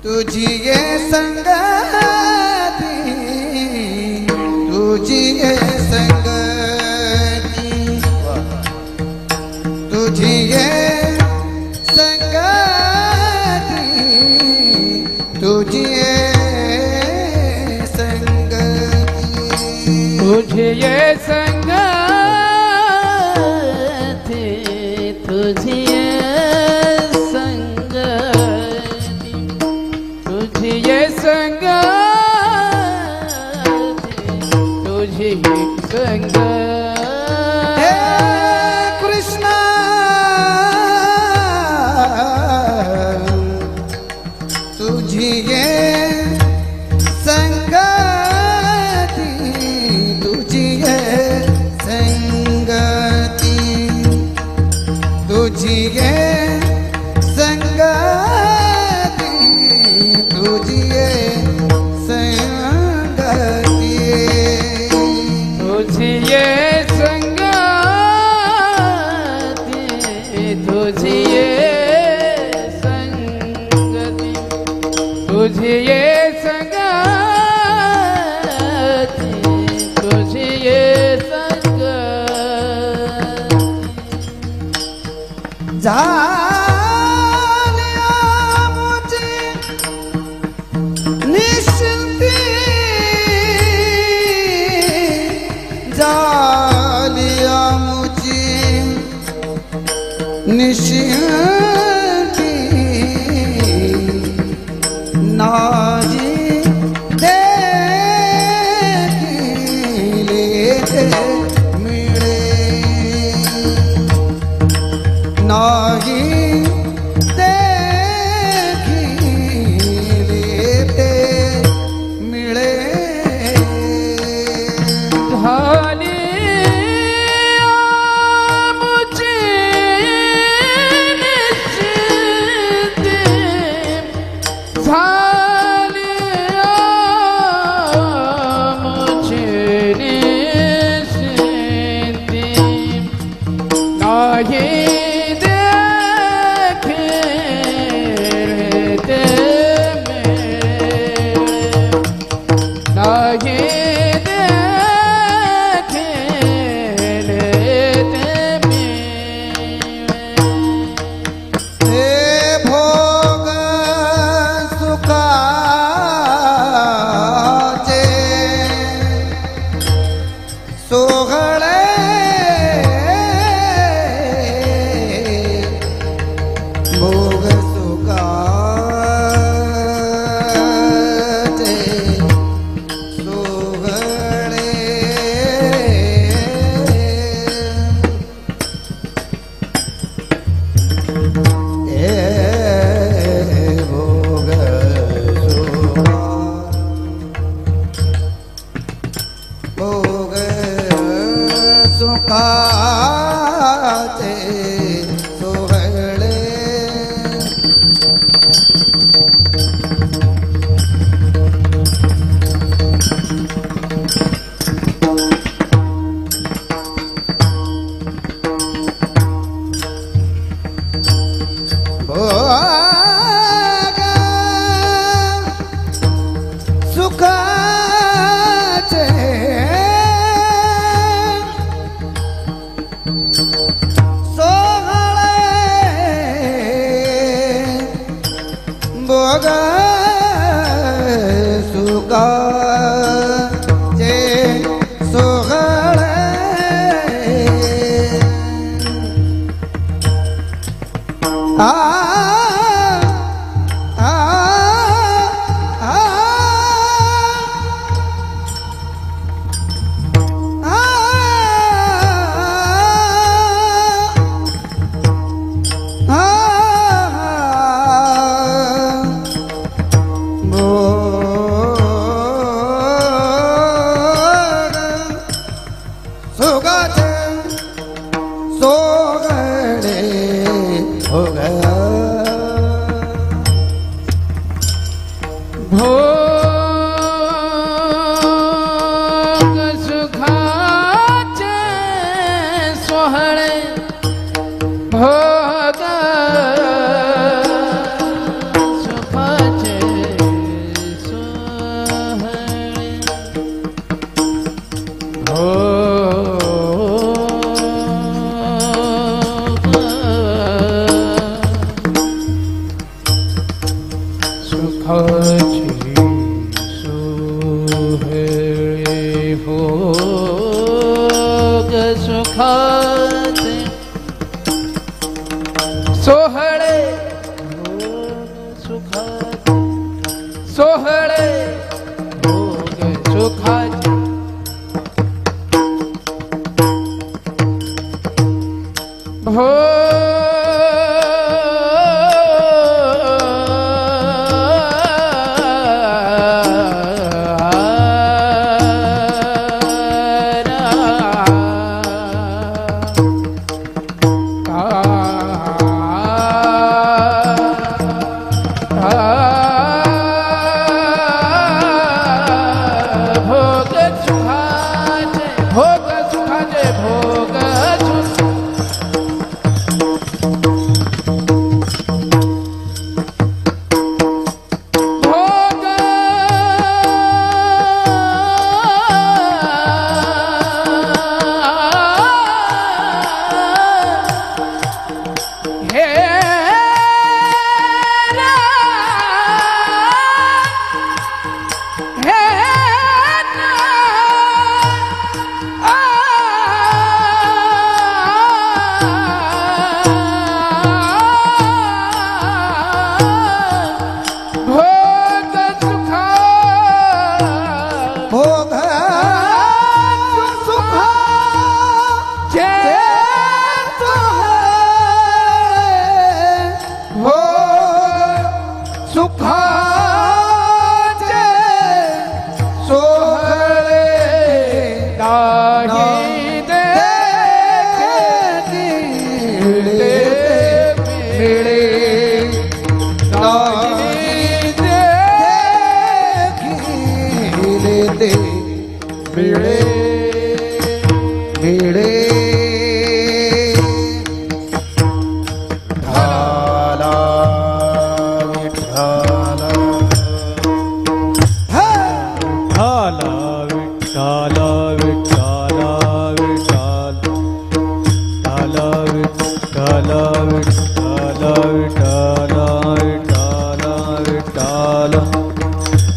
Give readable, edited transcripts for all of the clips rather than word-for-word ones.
तुझी ये संगती, तुझी ये संगती, तुझी ये संगती, तुझी ये संगती, तुझी ये संगती, तुझी ये संगती, तुझी ये संगती, तुझी ये संगती। हे कृष्ण तुझी ये संगती, तुझी ये संगती, तुझी ये संगती, तुझी ये संगती, तुझी ये संगती, तुझी ये संगती, तुझी ये संगती, तुझी ये संगती। झाल्या मुझी निश्चिंती, झाल्या मुझी निश्चिंती, नाही देखिले मिळे, नाही देखिले मिळे। झाली मुझी निश्चिंती, झाली मुझी निश्चिंती, नाही सुखाचे सोहळे सुखाचे भोग सुखाचे सोहळे सोहळे भोग सुखाचे सोहळे भोग सुखाचे सोहळे सोहळे भोग सुखाचे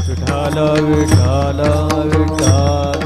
विठाला विठाला विठाला